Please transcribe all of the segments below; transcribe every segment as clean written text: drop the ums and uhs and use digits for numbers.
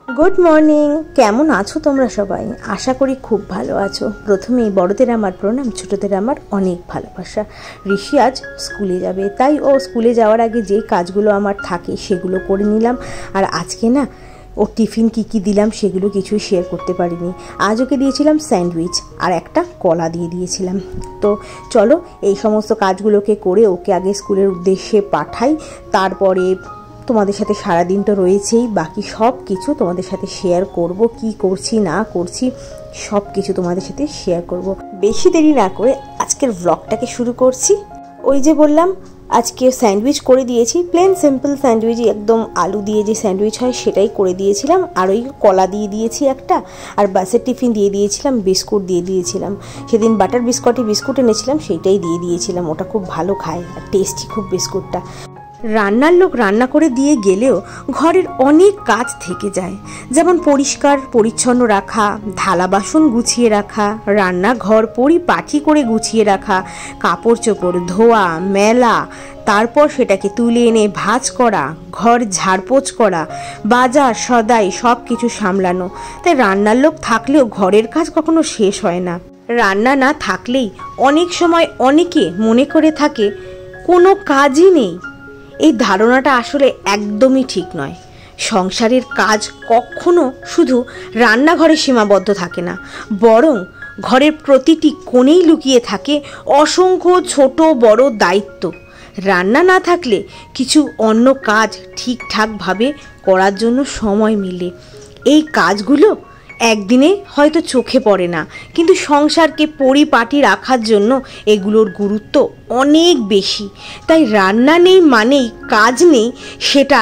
Good morning केमन आछो तोमरा सबाई आशा करी खूब भालो आछो। प्रथमेई बड़ोदेर आमार प्रणाम, छोटोदेर आमार अनेक भालोबासा। ऋषि आज स्कूले जाबे, ताई ओ स्कूले जाওয়ার आगे जे काजगुलो आमार थाके सेगुलो करे निलाम। और आजके ना ओ टिफिन की दिलाम सेगुलो किछुई शेयर करते पारिनी। आज ओके दिएछिलाम सैंडउइच और एकटा कला दिए दिएछिलाम। तो चलो এই সমস্ত কাজগুলোকে করে ওকে আগে স্কুলের উদ্দেশ্যে পাঠাই, তারপরে তোমাদের সাথে সারা দিন তো রয়েছেই, বাকি সব কিছু তোমাদের সাথে শেয়ার করব, কি করছি না করছি সব কিছু তোমাদের সাথে শেয়ার করব। বেশি দেরি না করে আজকের ব্লগটাকে শুরু করছি। ওই যে বললাম আজকে স্যান্ডউইচ করে দিয়েছি, প্লেন সিম্পল স্যান্ডউইচ, একদম আলু দিয়ে যে স্যান্ডউইচ হয় সেটাই করে দিয়েছিলাম। আর ওই কলা দিয়ে দিয়েছি একটা, আর বাসের টিফিন দিয়ে দিয়েছিলাম, বিস্কুট দিয়ে দিয়েছিলাম। সেদিন বাটার বিস্কুট এনেছিলাম, সেইটাই দিয়ে দিয়েছিলাম। ওটা খুব ভালো খায় আর টেস্টি খুব বিস্কুটটা। রান্নার লোক রান্না করে দিয়ে গেলেও ঘরের অনেক কাজ থেকে যায়, যেমন পরিষ্কার পরিচ্ছন্ন রাখা, থালা বাসন গুছিয়ে রাখা, রান্নাঘর পরিপাটি করে গুছিয়ে রাখা, কাপড় চোপড় ধোয়া মেলা, তারপর সেটাকে তুলে এনে ভাঁজ করা, ঘর ঝাড়পোছ করা, বাজার সদাই সব কিছু সামলানো। তাই রান্নার লোক থাকলেও ঘরের কাজ কখনো শেষ হয় না। রান্না না থাকলেই অনেক সময় অনেকে মনে করে থাকে কোনো কাজই নেই। এই ধারণাটা আসলে একদমই ঠিক নয়। সংসারের কাজ কখনো শুধু রান্নাঘরে সীমাবদ্ধ থাকে না, বরং ঘরের প্রতিটি কোণেই লুকিয়ে থাকে অসংখ্য ছোট বড় দায়িত্ব। রান্না না থাকলে কিছু অন্য কাজ ঠিকঠাকভাবে করার জন্য সময় মিলে। এই কাজগুলো একদিনে হয়তো চোখে পড়ে না, কিন্তু সংসারকে পরিপাটি রাখার জন্য এগুলোর গুরুত্ব অনেক বেশি। তাই রান্না নেই মানেই কাজ নেই, সেটা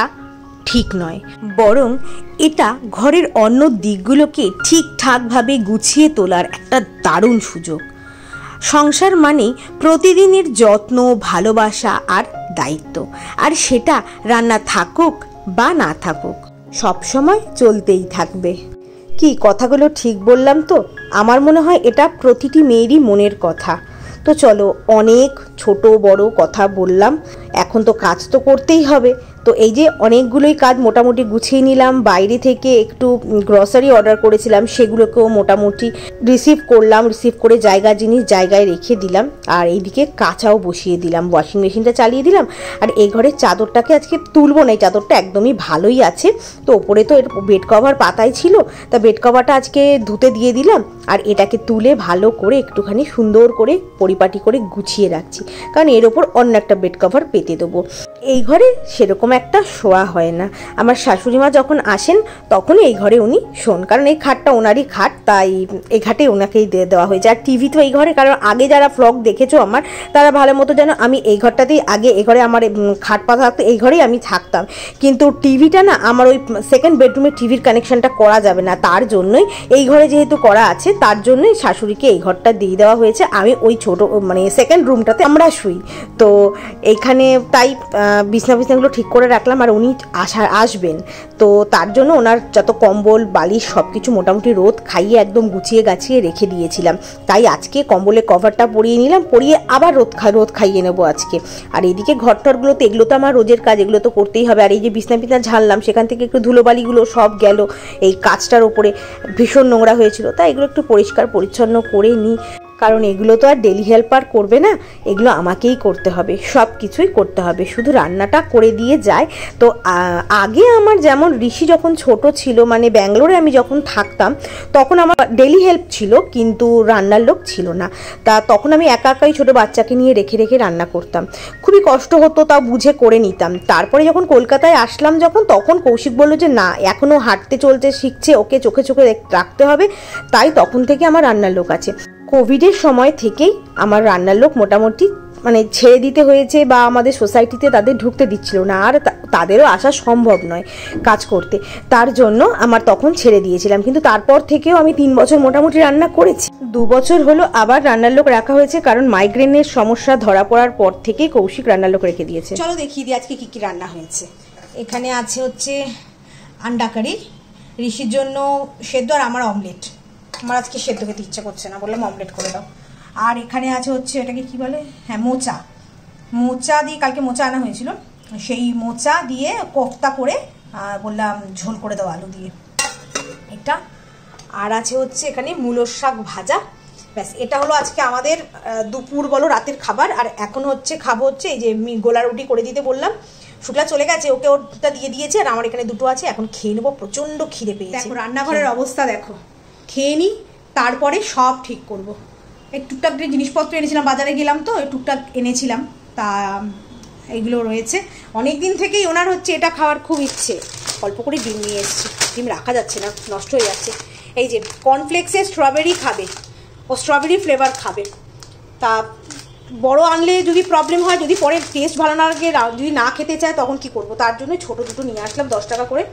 ঠিক নয়, বরং এটা ঘরের অন্য দিকগুলোকে ঠিকঠাকভাবে গুছিয়ে তোলার একটা দারুণ সুযোগ। সংসার মানে প্রতিদিনের যত্ন, ভালোবাসা আর দায়িত্ব, আর সেটা রান্না থাকুক বা না থাকুক সবসময় চলতেই থাকবে। কি কথাগুলো ঠিক বললাম তো? আমার মনে হয় এটা প্রতিটি মেয়েরই মনের কথা। তো চলো, অনেক ছোট বড় কথা বললাম, এখন তো কাজ তো করতেই হবে। তো এই যে অনেকগুলোই কাজ মোটামুটি গুছিয়ে নিলাম। বাইরে থেকে একটু গ্রসারি অর্ডার করেছিলাম, সেগুলোকেও মোটামুটি রিসিভ করলাম। রিসিভ করে জিনিস জায়গায় রেখে দিলাম। আর এইদিকে কাঁচাও বসিয়ে দিলাম, ওয়াশিং মেশিনটা চালিয়ে দিলাম। আর এই ঘরের চাদরটাকে আজকে তুলবো না, এই চাদরটা একদমই ভালোই আছে। তো ওপরে তো এর বেড কভার পাতাই ছিল, তা বেড কভারটা আজকে ধুতে দিয়ে দিলাম। আর এটাকে তুলে ভালো করে একটুখানি সুন্দর করে পরিপাটি করে গুছিয়ে রাখছি, কারণ এর ওপর অন্য একটা বেড কভার পেতে দেবো। এই ঘরে সেরকম একটা শোয়া হয় না। আমার শাশুড়ি মা যখন আসেন তখনই এই ঘরে উনি শোন, কারণ এই খাটটা ওনারই খাট, তাই এই ঘাটে ওনাকেই দিয়ে দেওয়া হয়েছে। আর টিভি তো এই ঘরে, কারণ আগে যারা ব্লগ দেখেছো আমার, তারা ভালো মতো জানো আমি এই ঘরটাতেই আগে, এই ঘরে আমার খাট পাতা থাকতো, এই ঘরেই আমি থাকতাম। কিন্তু টিভিটা না আমার ওই সেকেন্ড বেডরুমে টিভির কানেকশনটা করা যাবে না, তার জন্যই এই ঘরে যেহেতু করা আছে, তার জন্যই শাশুড়িকে এই ঘরটা দিয়ে দেওয়া হয়েছে। আমি ওই ছোট মানে সেকেন্ড রুমটাতে আমরা শুই। তো এইখানে তাই বিছনাগুলো ঠিক করে রাখলাম। আর উনি আসবেন, তো তার জন্য ওনার যত কম্বল বালিশ সব কিছু মোটামুটি রোদ খাইয়ে একদম গুছিয়ে গাছিয়ে রেখে দিয়েছিলাম। তাই আজকে কম্বলের কভারটা পরিয়ে নিলাম, পরিয়ে আবার রোদ খাইয়ে নেবো আজকে। আর এইদিকে ঘরটরগুলো তো এগুলো তো আমার রোজের কাজ, এগুলো তো করতেই হবে। আর এই যে বিছনা ঝাড়লাম, সেখান থেকে একটু ধুলোবালিগুলো সব গেল এই কাজটার ওপরে, ভীষণ নোংরা হয়েছিল। তাই এগুলো একটু পরিষ্কার পরিচ্ছন্ন করে নিই, কারণ এগুলো তো আর ডেলি হেল্পার করবে না, এগুলো আমাকেই করতে হবে, সব কিছুই করতে হবে, শুধু রান্নাটা করে দিয়ে যায়। তো আগে আমার যেমন ঋষি যখন ছোট ছিল, মানে ব্যাঙ্গালোরে আমি যখন থাকতাম, তখন আমার ডেলি হেল্প ছিল, কিন্তু রান্নার লোক ছিল না। তা তখন আমি একাই ছোট বাচ্চাকে নিয়ে রেখে রান্না করতাম, খুবই কষ্ট হতো, তাও বুঝে করে নিতাম। তারপরে যখন কলকাতায় আসলাম তখন কৌশিক বললো যে না, এখনও হাঁটতে চলতে শিখছে, ওকে চোখে রাখতে হবে। তাই তখন থেকে আমার রান্নার লোক আছে। কোভিডের সময় থেকেই আমার রান্নার লোক মোটামুটি মানে ছেড়ে দিতে হয়েছে, বা আমাদের সোসাইটিতে তাদের ঢুকতে দিচ্ছিল না, আর তাদেরও আসা সম্ভব নয় কাজ করতে, তার জন্য আমার তখন ছেড়ে দিয়েছিলাম। কিন্তু তারপর থেকেও আমি 3 বছর মোটামুটি রান্না করেছি। 2 বছর হলো আবার রান্নার লোক রাখা হয়েছে, কারণ মাইগ্রেনের সমস্যা ধরা পড়ার পর থেকেই কৌশিক রান্নার লোক রেখে দিয়েছে। চলো দেখিয়ে দিই আজকে কি রান্না হয়েছে। এখানে আছে হচ্ছে আন্ডা কারি, ঋষির জন্য সেদ্ধ, আর আমার অমলেট। আমার আজকে সেদ্ধ খেতে ইচ্ছা করছে না, বললাম অমলেট করে দাও। আর এখানে আছে হচ্ছে এটাকে কি বলে, হ্যাঁ মোচা দিয়ে, কালকে মোচা আনা হয়েছিল, সেই মোচা দিয়ে কোফতা করে বললাম ঝোল করে দাও আলু দিয়ে। এটা, আর আছে হচ্ছে এখানে মূলোর শাক ভাজা। ব্যাস, এটা হলো আজকে আমাদের দুপুর বলো রাতের খাবার। আর এখন হচ্ছে খাবো হচ্ছে এই যে গোলা রুটি করে দিতে বললাম, শুক্লা চলে গেছে, ওকে ওটা দিয়ে দিয়েছে, আর আমার এখানে দুটো আছে, এখন খেয়ে নেবো, প্রচন্ড খিদে পেয়েছে। দেখো রান্নাঘরের অবস্থা দেখো, খেয়ে নিই তারপরে সব ঠিক করব। এই টুকটাক জিনিসপত্র এনেছিলাম, বাজারে গেলাম তো এই টুকটাক এনেছিলাম, তা এইগুলো রয়েছে। অনেক দিন থেকেই ওনার হচ্ছে এটা খাওয়ার খুব ইচ্ছে। অল্প করে ডিম নিয়ে এসেছি, ডিম রাখা যাচ্ছে না, নষ্ট হয়ে যাচ্ছে। এই যে কর্নফ্লেক্সের স্ট্রবেরি খাবে, ও স্ট্রবেরি ফ্লেভার খাবে। তা বড় আনলে যদি প্রবলেম হয়, যদি পরে টেস্ট ভালো না লাগে, যদি না খেতে চায় তখন কি করব, তার জন্য ছোট দুটো নিয়ে আসলাম 10 টাকা করে।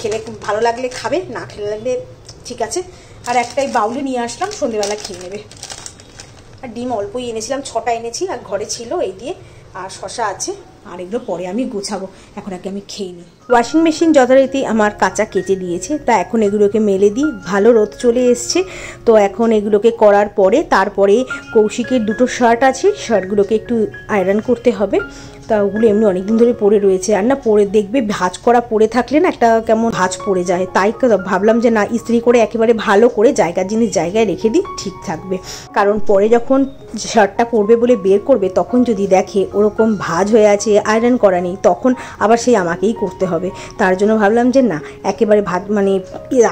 খেলে ভালো লাগলে খাবে, না খেলে লাগলে ঠিক আছে। আর একটাই বাউলে নিয়ে আসলাম, সন্ধ্যেবেলা খেয়ে নেবে। আর ডিম অল্পই এনেছিলাম, 6টা এনেছি, আর ঘরে ছিল এই দিয়ে, আর শশা আছে, আর এগুলো পরে আমি গুছাবো, এখন আগে আমি খেয়ে নিই। ওয়াশিং মেশিন যথারীতি আমার কাঁচা কেচে দিয়েছে, তা এখন এগুলোকে মেলে দিই। ভালো রোদ চলে এসছে, তো এখন এগুলোকে করার পরে তারপরে কৌশিকের দুটো শার্ট আছে, শার্টগুলোকে একটু আয়রন করতে হবে। তা ওগুলো এমনি অনেকদিন ধরে পরে রয়েছে, আর না পরে দেখবে ভাঁজ করা পরে থাকলে না একটা কেমন ভাঁজ পড়ে যায়, তাই ভাবলাম যে না ইস্ত্রি করে একেবারে ভালো করে জায়গার জিনিস জায়গায় রেখে দিই, ঠিক থাকবে। কারণ পরে যখন শার্টটা পরবে বলে বের করবে, তখন যদি দেখে ওরকম ভাঁজ হয়ে আছে, আয়রন করা নেই, তখন আবার সেই আমাকেই করতে হবে। তার জন্য ভাবলাম যে না একেবারে মানে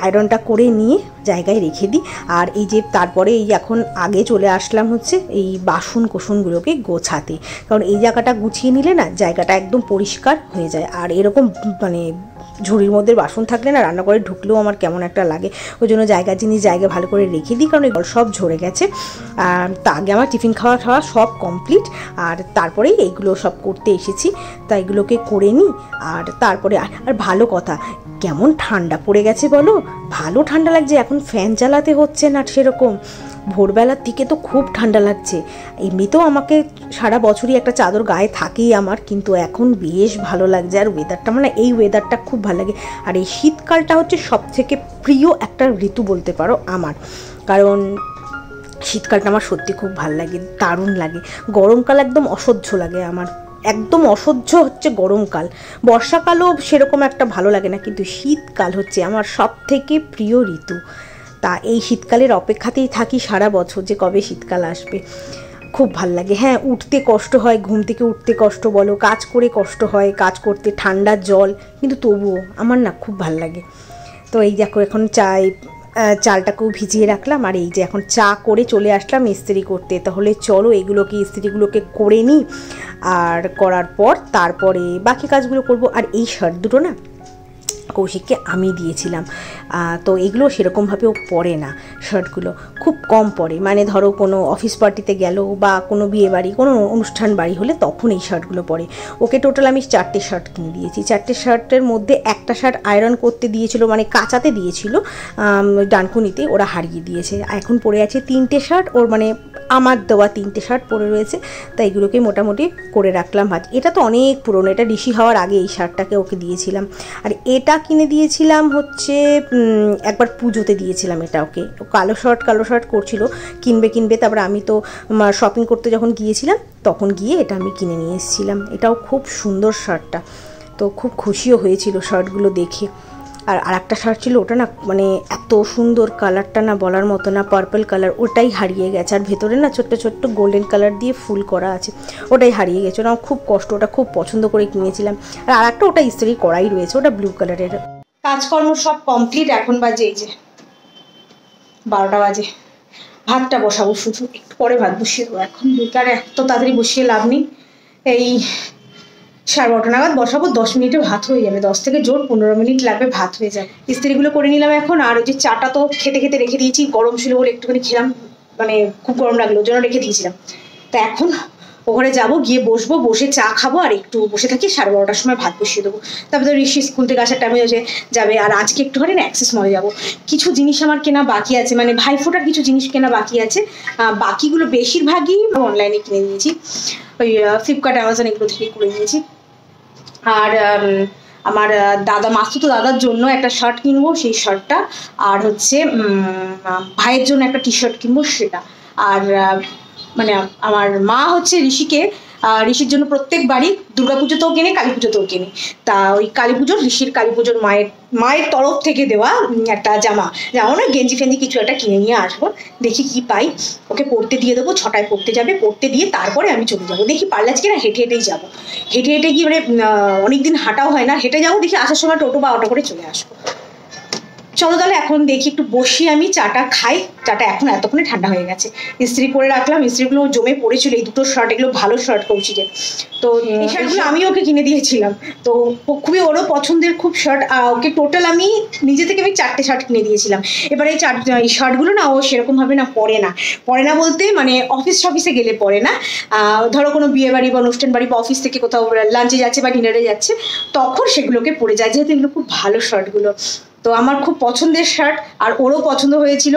আয়রনটা করে নিয়ে জায়গায় রেখে দিই। আর এই যে তারপরে এই এখন আগে চলে আসলাম হচ্ছে এই বাসন কোসনগুলোকে গোছাতে, কারণ এই জায়গাটা গুছিয়ে নিলে না জায়গাটা একদম পরিষ্কার হয়ে যায়। আর এরকম মানে ঝুড়ির মধ্যে বাসন থাকলে না রান্নাঘরে ঢুকলেও আমার কেমন একটা লাগে, ওই জন্য জায়গার জিনিস জায়গায় ভালো করে রেখে দিই, কারণ এগুলো সব ঝরে গেছে। তা আগে আমার টিফিন খাওয়া সব কমপ্লিট, আর তারপরেই এইগুলো সব করতে এসেছি, তা এগুলোকে করে নিই। আর তারপরে আর ভালো কথা, কেমন ঠান্ডা পড়ে গেছে বলো, ভালো ঠান্ডা লাগছে। এখন ফ্যান চালাতে হচ্ছে না সেরকম, ভোরবেলার দিকে তো খুব ঠান্ডা লাগছে। এমনিতেও আমাকে সারা বছরই একটা চাদর গায়ে থাকেই আমার, কিন্তু এখন বেশ ভালো লাগছে। আর ওয়েদারটা মানে এই ওয়েদারটা খুব ভালো লাগে। আর এই শীতকালটা হচ্ছে সব থেকে প্রিয় একটা ঋতু বলতে পারো আমার, কারণ শীতকালটা আমার সত্যি খুব ভালো লাগে, দারুণ লাগে। গরমকাল একদম অসহ্য লাগে আমার, একদম অসহ্য হচ্ছে গরমকাল। বর্ষাকালও সেরকম একটা ভালো লাগে না, কিন্তু শীতকাল হচ্ছে আমার সব থেকে প্রিয় ঋতু। তা এই শীতকালের অপেক্ষাতেই থাকি সারা বছর, যে কবে শীতকাল আসবে। খুব ভাল লাগে। হ্যাঁ, উঠতে কষ্ট হয়, ঘুম থেকে উঠতে কষ্ট বলো, কাজ করে কষ্ট হয়, কাজ করতে ঠান্ডা জল, কিন্তু তবুও আমার না খুব ভাল লাগে। তো এই দেখো এখন চালটাকেও ভিজিয়ে রাখলাম, আর এই যে এখন চা করে চলে আসলাম ইস্ত্রি করতে। তাহলে চলো এগুলোকে ইস্ত্রিগুলোকে করে নিই, আর করার পর তারপরে বাকি কাজগুলো করব। আর এই শার্ট দুটো না কৌশিককে আমি দিয়েছিলাম, তো এগুলো সেরকমভাবেও পরে না, শার্টগুলো খুব কম পরে, মানে ধরো কোনো অফিস পার্টিতে গেল বা কোনো বিয়ে বাড়ি কোনো অনুষ্ঠান বাড়ি হলে তখন এই শার্টগুলো পরে। ওকে টোটাল আমি 4টে শার্ট কিনে দিয়েছি। 4টে শার্টের মধ্যে একটা শার্ট আয়রন করতে দিয়েছিল, মানে কাচাতে দিয়েছিল ডানকুনিতে, ওরা হারিয়ে দিয়েছে। এখন পরে আছে 3টে শার্ট, ওর মানে আমার দেওয়া 3টে শার্ট পরে রয়েছে, তাই এগুলোকে মোটামুটি করে রাখলাম ভাজ। এটা তো অনেক পুরনো, এটা ঋষি হওয়ার আগে এই শার্টটাকে ওকে দিয়েছিলাম। আর এটা কিনে দিয়েছিলাম হচ্ছে একবার পুজোতে দিয়েছিলাম এটা ওকে, কালো শার্ট করছিল, কিনবে, তারপর আমি তো শপিং করতে যখন গিয়েছিলাম তখন গিয়ে এটা আমি কিনে নিয়ে এসেছিলাম। এটাও খুব সুন্দর শার্টটা, তো খুব খুশিও হয়েছিল শার্টগুলো দেখে। আর আরেকটা শার্ট ছিল, ওটা না মানে এত সুন্দর, কালারটা না বলার মতো না, পার্পল কালার, ওটাই হারিয়ে গেছে। আর ভেতরে না ছোট্ট ছোট্ট গোল্ডেন কালার দিয়ে ফুল করা আছে, ওটাই হারিয়ে গেছে। ওটা খুব কষ্ট, ওটা খুব পছন্দ করে কিনেছিলাম। আর আরেকটা ওটা ইস্ত্রি করাই রয়েছে, ওটা ব্লু কালারের। কাজকর্ম সব কমপ্লিট, এখন বাজে এই যে 12টা বাজে। ভাতটা বসাবো, শুধু একটু পরে ভাত বসিয়ে দেবো, এখন বেকার এত তাড়াতাড়ি বসিয়ে লাভ নেই। এই 12:30 নাগাদ বসাবো, 10 মিনিটে ভাত হয়ে যাবে, 10 থেকে জোর 15 মিনিট লাগবে, ভাত হয়ে যাবে। ইস্ত্রিগুলো করে নিলাম এখন। আর ওই যে চাটা তো খেতে রেখে দিয়েছি, গরম ছিল বলে একটুখানি খেলাম, মানে খুব গরম লাগলো ওর জন্য রেখে দিয়েছিলাম। তা এখন ওখানে যাবো, গিয়ে বসবো, বসে চা খাবো, আর একটু বসে থাকি, 12:30টার সময় ভাত বসিয়ে দেবো। তারপরে তো ঋষি স্কুল থেকে আসার টাইমে যাবে। আর আজকে একটুখানি না অ্যাক্সেস মলে যাবো, কিছু জিনিস আমার কেনা বাকি আছে, মানে ভাইফোঁটার কিছু জিনিস কেনা বাকি আছে। বাকিগুলো বেশিরভাগই অনলাইনে কিনে নিয়েছি, ওই ফ্লিপকার্ট, অ্যামাজন এগুলো থেকে করে নিয়েছি। আর আমার মাসুতো দাদার জন্য একটা শার্ট কিনবো, সেই শার্টটা, আর হচ্ছে ভাইয়ের জন্য একটা টি শার্ট কিনবো, সেটা। আর মানে আমার মা হচ্ছে ঋষিকে আর ঋষির জন্য প্রত্যেকবারই দুর্গাপুজোতেও কেনে, কালী পুজোতেও কেনে। তা ওই কালী পুজোর, ঋষির কালী পুজোর মায়ের তরফ থেকে দেওয়া একটা জামা না গেঞ্জি ফেঞ্জি কিছু একটা কিনে নিয়ে আসবো, দেখি কি পাই। ওকে পড়তে দিয়ে দেবো, 6টায় পড়তে যাবে, পড়তে দিয়ে তারপরে আমি চলে যাবো। দেখি পারলে আজকে না হেঁটে হেঁটেই যাবো, হেঁটে হেঁটে গিয়ে মানে অনেকদিন হাঁটাও হয় না, হেঁটে যাবো, দেখি আসার সময় টোটো বা অটো করে চলে আসবো। চলো তাহলে এখন দেখি একটু বসি, আমি চাটা খাই। চাটা এখন এতক্ষণে ঠান্ডা হয়ে গেছে, ইস্ত্রি করে রাখলাম, ইস্ত্রিগুলো জমে পড়েছিল, এই দুটো শার্ট, এগুলো ভালো শার্ট কৌশিকের। তো এই শার্টগুলো আমি ওকে কিনে দিয়েছিলাম, তো খুবই ওরও পছন্দের খুব শার্ট। ওকে টোটাল আমি নিজে থেকে আমি 4টে শার্ট কিনে দিয়েছিলাম। এবার এই শার্টগুলো না ও সেরকমভাবে না পরে না বলতে মানে অফিসে গেলে পরে না, ধরো কোনো বিয়ে বাড়ি বা অনুষ্ঠান বাড়ি বা অফিস থেকে কোথাও লাঞ্চে যাচ্ছে বা ডিনারে যাচ্ছে, তখন সেগুলোকে পরে যায়, যেহেতু এগুলো খুব ভালো শার্টগুলো। তো আমার খুব পছন্দের শার্ট, আর ওরও পছন্দ হয়েছিল,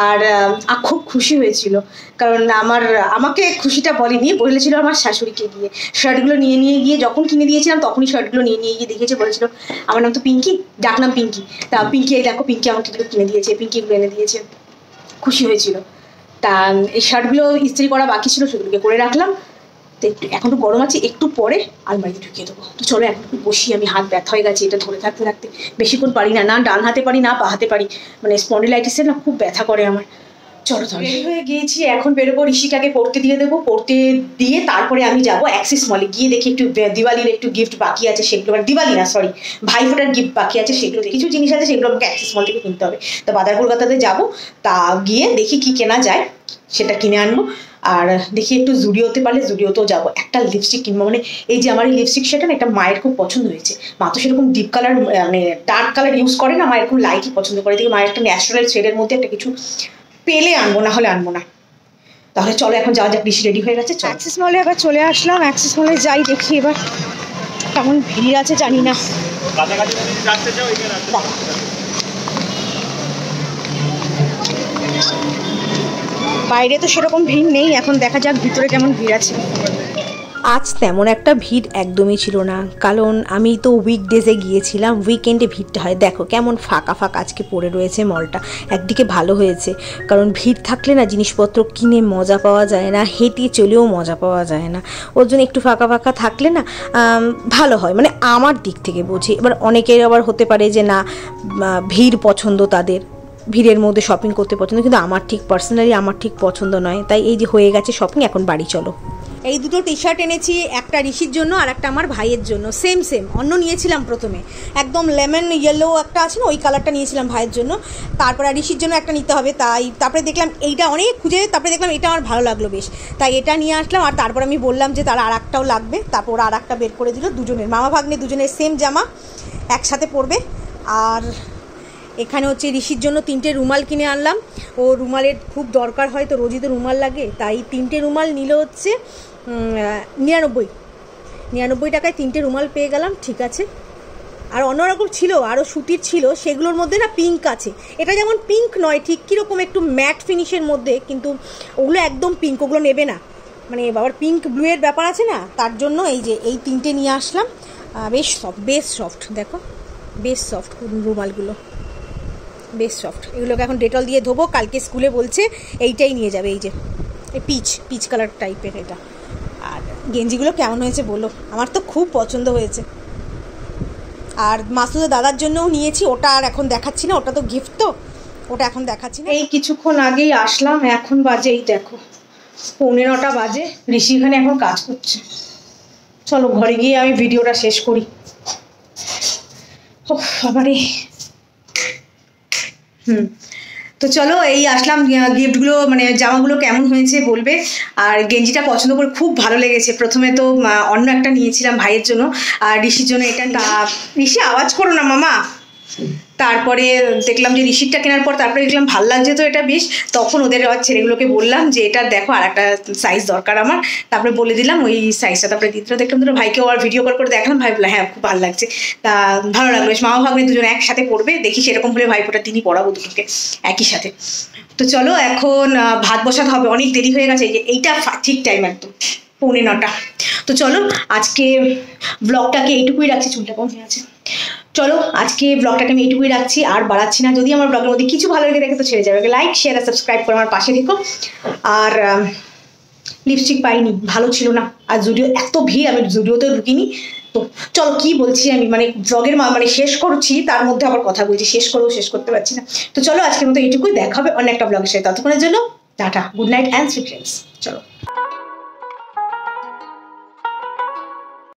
আর খুব খুশি হয়েছিল, কারণ আমাকে খুশিটা বলেছিল আমার শাশুড়িকে গিয়ে। শার্টগুলো নিয়ে গিয়ে যখন কিনে দিয়েছিলাম তখনই শার্টগুলো নিয়ে গিয়ে দেখেছে, বলেছিল আমার নাম তো পিঙ্কি, ডাকনাম পিঙ্কি, তা পিঙ্কি এই দেখো পিঙ্কি আমাকে এগুলো কিনে দিয়েছে, পিঙ্কিগুলো এনে দিয়েছে, খুশি হয়েছিল। তা এই শার্টগুলো ইস্ত্রি করা বাকি ছিল, সেগুলোকে করে রাখলাম। তো এখন তো গরম আছে, একটু পরে আলমারিতে ঢুকিয়ে দেবো। তো চলো এখন একটু বসি, আমি হাত ব্যথা হয়ে গেছে, এটা ধরে থাকতে বেশিক্ষণ পারি না, ডান হাতে পারি না পা হাতে পারি, মানে স্পন্ডিলাইটিসের না খুব ব্যথা করে আমার। চলো তাহলে হয়ে গিয়েছি, এখন বেরোবো, ঋষিকাকে পড়তে দিয়ে দেবো, পড়তে দিয়ে তারপরে আমি যাবো অ্যাক্সিস মলে, গিয়ে দেখি একটু দিওয়ালির একটু গিফট বাকি আছে, সেগুলো দিওয়ালি না সরি ভাইফোঁটার গিফট বাকি আছে, সেগুলো কিছু জিনিস আছে সেগুলো আমাকে অ্যাক্সিস মল থেকে কিনতে হবে। তো বাজার কলকাতাতে যাবো, তা গিয়ে দেখি কি কেনা যায় সেটা কিনে আনবো। আর দেখি একটু জুডিওতে পারলে জুডিওতেও যাবো, একটা লিপস্টিক কিনবো। মানে এই যে আমার এই লিপস্টিক সেটা না, একটা মায়ের খুব পছন্দ হয়েছে, মা তো সেরকম ডিপ কালার মানে ডার্ক কালার ইউজ করে না, মায়ের খুব লাইটই পছন্দ করে, দেখি মায়ের একটা ন্যাচারাল শেডের মধ্যে একটা কিছু পেলে আনবো, না হলে আনবো না। তাহলে চলো এখন যাওয়া যাক, ঋষি রেডি হয়ে গেছে, অ্যাক্সিস মলে এবার চলে আসলাম। অ্যাক্সিস মলে যাই, দেখি এবার কেমন ভিড় আছে জানি না। বাইরে তো সেরকম ভিড় নেই, এখন দেখা যাক ভিতরে কেমন ভিড় আছে। আজ তেমন একটা ভিড় একদমই ছিল না, কারণ আমি তো উইকডেজে গিয়েছিলাম, উইকেন্ডে ভিড়টা হয়। দেখো কেমন ফাঁকা আজকে পড়ে রয়েছে মলটা, একদিকে ভালো হয়েছে, কারণ ভিড় থাকলে না জিনিসপত্র কিনে মজা পাওয়া যায় না, হেঁটে চলেও মজা পাওয়া যায় না, ওর জন্য একটু ফাঁকা থাকলে না ভালো হয়, মানে আমার দিক থেকে বুঝি। এবার অনেকের আবার হতে পারে যে না ভিড় পছন্দ, তাদের ভিড়ের মধ্যে শপিং করতে পছন্দ, কিন্তু আমার পার্সোনালি আমার ঠিক পছন্দ নয়। তাই এই যে হয়ে গেছে শপিং, এখন বাড়ি চলো। এই দুটো টি শার্ট এনেছি, একটা ঋষির জন্য আর একটা আমার ভাইয়ের জন্য, সেম অন্য নিয়েছিলাম প্রথমে, একদম লেমন ইয়েলো একটা আছে না, ওই কালারটা নিয়েছিলাম ভাইয়ের জন্য, তারপর আর ঋষির জন্য একটা নিতে হবে, তারপরে দেখলাম এইটা অনেক খুঁজে, তারপরে দেখলাম এটা আমার ভালো লাগলো বেশ, তাই এটা নিয়ে আসলাম। আর তারপর আমি বললাম যে তার আর একটাও লাগবে, তারপর ওরা আর একটা বের করে দিল, দুজনের মামা ভাগ্নে দুজনের সেম জামা একসাথে পরবে। আর এখানে হচ্ছে ঋষির জন্য 3টে রুমাল কিনে আনলাম, ও রুমালের খুব দরকার হয়, তো রোজই তো রুমাল লাগে, তাই 3টে রুমাল নিল হচ্ছে 99 টাকায় 3টে রুমাল পেয়ে গেলাম, ঠিক আছে। আর অন্যরকম ছিল, আরও সুতির ছিল, সেগুলোর মধ্যে না পিঙ্ক আছে, এটা যেমন পিঙ্ক নয় ঠিক, কীরকম একটু ম্যাট ফিনিশের মধ্যে, কিন্তু ওগুলো একদম পিঙ্ক, ওগুলো নেবে না, মানে বাবার পিঙ্ক ব্লুয়ের ব্যাপার আছে না, তার জন্য এই যে এই 3টে নিয়ে আসলাম। বেশ সফট দেখো, বেশ সফট রুমালগুলো, বেশ সফট। এগুলোকে এখন ডেটল দিয়ে ধোবো, কালকে স্কুলে বলছে এইটাই নিয়ে যাবে, এই যে এই পিচ কালার টাইপের এটা। আর গেঞ্জিগুলো কেমন হয়েছে বলো, আমার তো খুব পছন্দ হয়েছে। আর মাসুদের দাদার জন্যও নিয়েছি, ওটা আর এখন দেখাচ্ছি না, ওটা তো গিফট, তো ওটা এখন দেখাচ্ছি না। এই কিছুক্ষণ আগেই আসলাম, এখন বাজে এই দেখো 9:15 বাজে, ঋষি এখানে এখন কাজ করছে। চলো ঘরে গিয়ে আমি ভিডিওটা শেষ করি। বাবারে তো চলো এই আসলাম, গিফটগুলো মানে জামাগুলো কেমন হয়েছে বলবে। আর গেঞ্জিটা পছন্দ করে খুব ভালো লেগেছে, প্রথমে তো অন্য একটা নিয়েছিলাম ভাইয়ের জন্য, আর ঋষির জন্য এটা। ঋষি আওয়াজ করো না মামা। তারপরে দেখলাম যে ঋষিরটা কেনার পর তারপরে দেখলাম ভালো লাগছে, তো এটা বেশ, তখন ওদের ছেলেগুলোকে বললাম যে এটা দেখো আর একটা সাইজ দরকার আমার, তারপরে বলে দিলাম ওই সাইজটা, তারপরে দ্বিতীয় দেখলাম দুটো ভাইকেও আর ভিডিও কল করে দেখালাম, ভাই বললাম হ্যাঁ খুব ভালো লাগছে। তা ভালো লাগলো, বেশ মামা ভাগ্নে দুজন একসাথে পড়বে, দেখি সেরকম হলে ভাইফোঁটার দিনই পড়াবো দুটোকে একই সাথে। তো চলো এখন ভাত বসাতে হবে, অনেক দেরি হয়ে গেছে, এইটা ঠিক টাইম একদম 9:15। তো চলো আজকে ব্লগটাকে এইটুকুই রাখছি, চুলটা কম হয়ে আছে। চলো আজকে ব্লগটাকে আমি এইটুকুই রাখছি, আর বাড়াচ্ছি না। যদি আমার ব্লগের মধ্যে কিছু ভালো লেগে থাকে তো ছেড়ে যাবে, লাইক শেয়ার আর সাবস্ক্রাইব করে আমার পাশে থেকো। আর লিপস্টিক পাইনি, ভালো ছিল না। আর জুডিও এত ভিড়, আমি জুডিওতে ঢুকিনি। তো চলো কি বলছি আমি, মানে ব্লগের মানে শেষ করছি তার মধ্যে আবার কথা বলছি, শেষ করতে পারছি না। তো চলো আজকের মতো এইটুকুই, দেখা হবে অন্য একটা ব্লগের সাথে। ততক্ষণের জন্য tata, good night and sweet dreams. চলো।